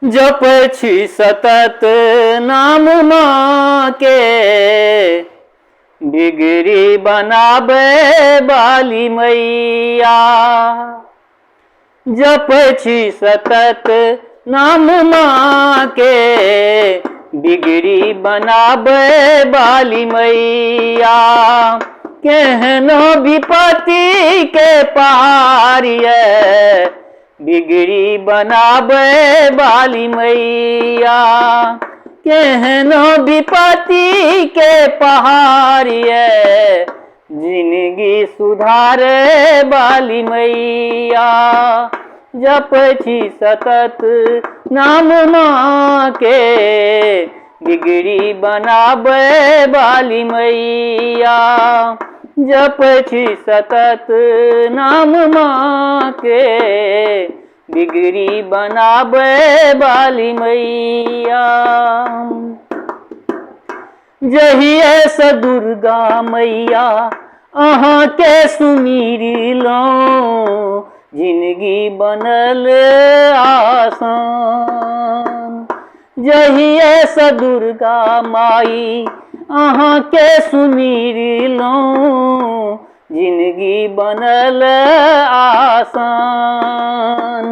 जप छी सतत नाम माँ के, बिगड़ी बनाबे बाली मैया। जप छी सतत नाम माँ के, बिगड़ी बनाबे बाली मैया। केहनो विपत्ति के पारिये, बिगड़ी बनाबे बाली मैया। केहनो विपत्ति के पहाड़िये, जिंदगी सुधारे बाली मैया। जप छी सतत नाम माँ के, बिगड़ी बनाबे बाली मैया। जप छी सतत नाम माँ के, बिगड़ी बनाबे बाली मैया। जहिए से दुर्गा मैया अहाँ के सुमिरी लो, जिंदगी बनल आसान। जहिए से दुर्गा माई अहाँ के सुमिरी लो, जिंदगी बनल आसान।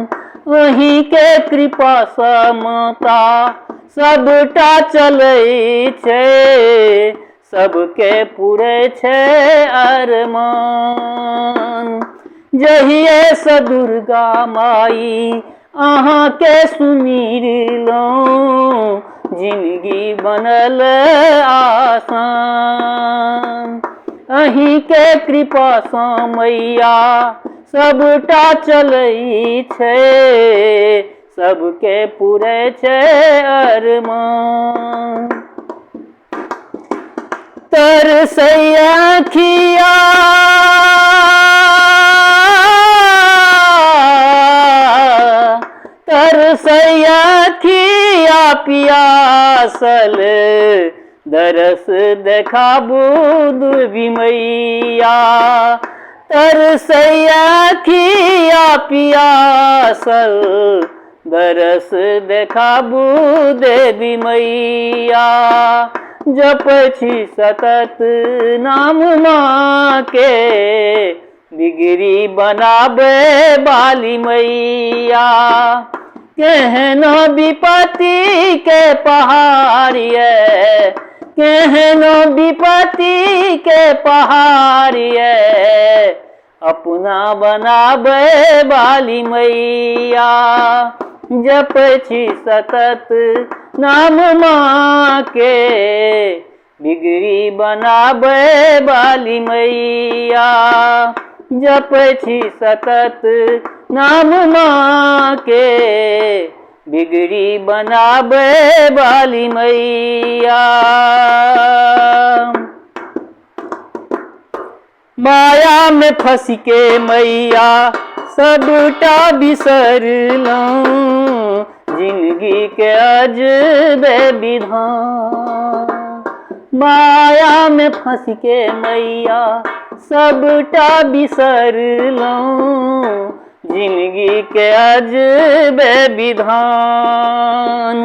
वहीं के कृपा सँ माता सबटा चलै छै, सबके पूरे छै अरमान। जहिए से दुर्गा माई अहाँ के सुमिरी लो, जिंदगी बनल आसान। अहीं के कृपा सँ मैया सबटा चलै छै, सबके पूरे छै अरमान। तरसै आँखिया पियासल, दरस देखाबू दुर्बी मैया। तरसै आँखिया पियासल, दरस देखाबू देवी मैया। जप छी सतत नाम माँ के, बिगड़ी बनाबे बाली मैया। केहनो विपत्ति के पहाड़िये, केहनो विपत्ति के पहाड़िये, अपना बनाबे बाली मैया। जप छी सतत नाम माँ के, बिगड़ी बनाबे बाली मैया। जप छी सतत नाम माँ के, बिगड़ी बनाबे बाली मैया। माया में फंस के मैया सबटा बिसरलौं, जिंदगी के अजबे विधान। माया में फंस के मैया सबटा बिसरलौं, जिंदगी के अजबे विधान।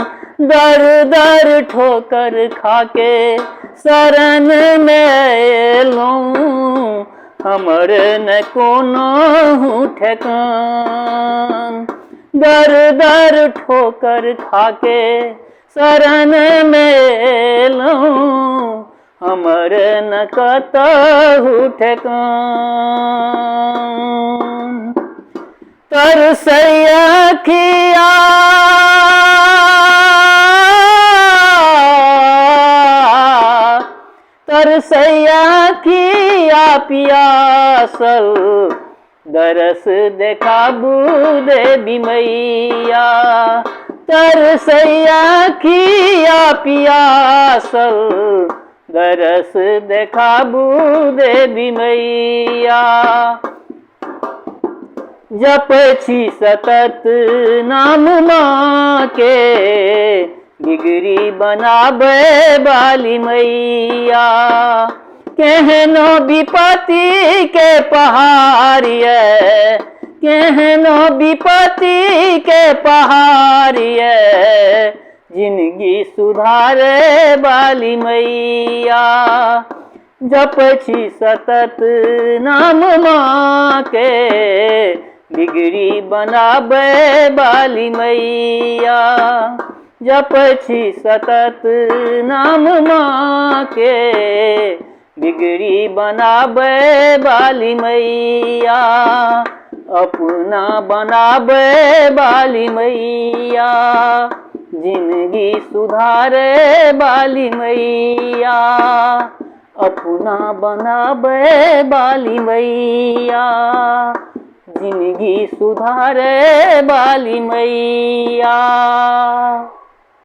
दर दर ठोकर खाके शरण में एलौं, हमर न कोनो ठेकान। दर दर ठोकर खाके शरण में एलौं, हमर न कतहु ठेकान। तरसै आँखिया पियासल, दरस देखाबू देवी मैया। तरसै आँखिया पियासल, दरस देखाबू देवी मैया। जप छी सतत नाम माँ के, बिगड़ी बनाबे बाली मैया। केहनो विपत्ति के पहाड़िये, केहनो विपत्ति के पहाड़िए, जिंदगी सुधारे वाली मैया। जपछी सतत नाम माँ के, बिगड़ी बनाबे वाली मैया। जपछी सतत नाम माँ के, बिगड़ी बनाबे वाली मैया। अपना बनाबे वाली मैया, जिंदगी सुधारे वाली मैया। अपना बनाबे वाली मैया, जिंदगी सुधारे वाली मैया।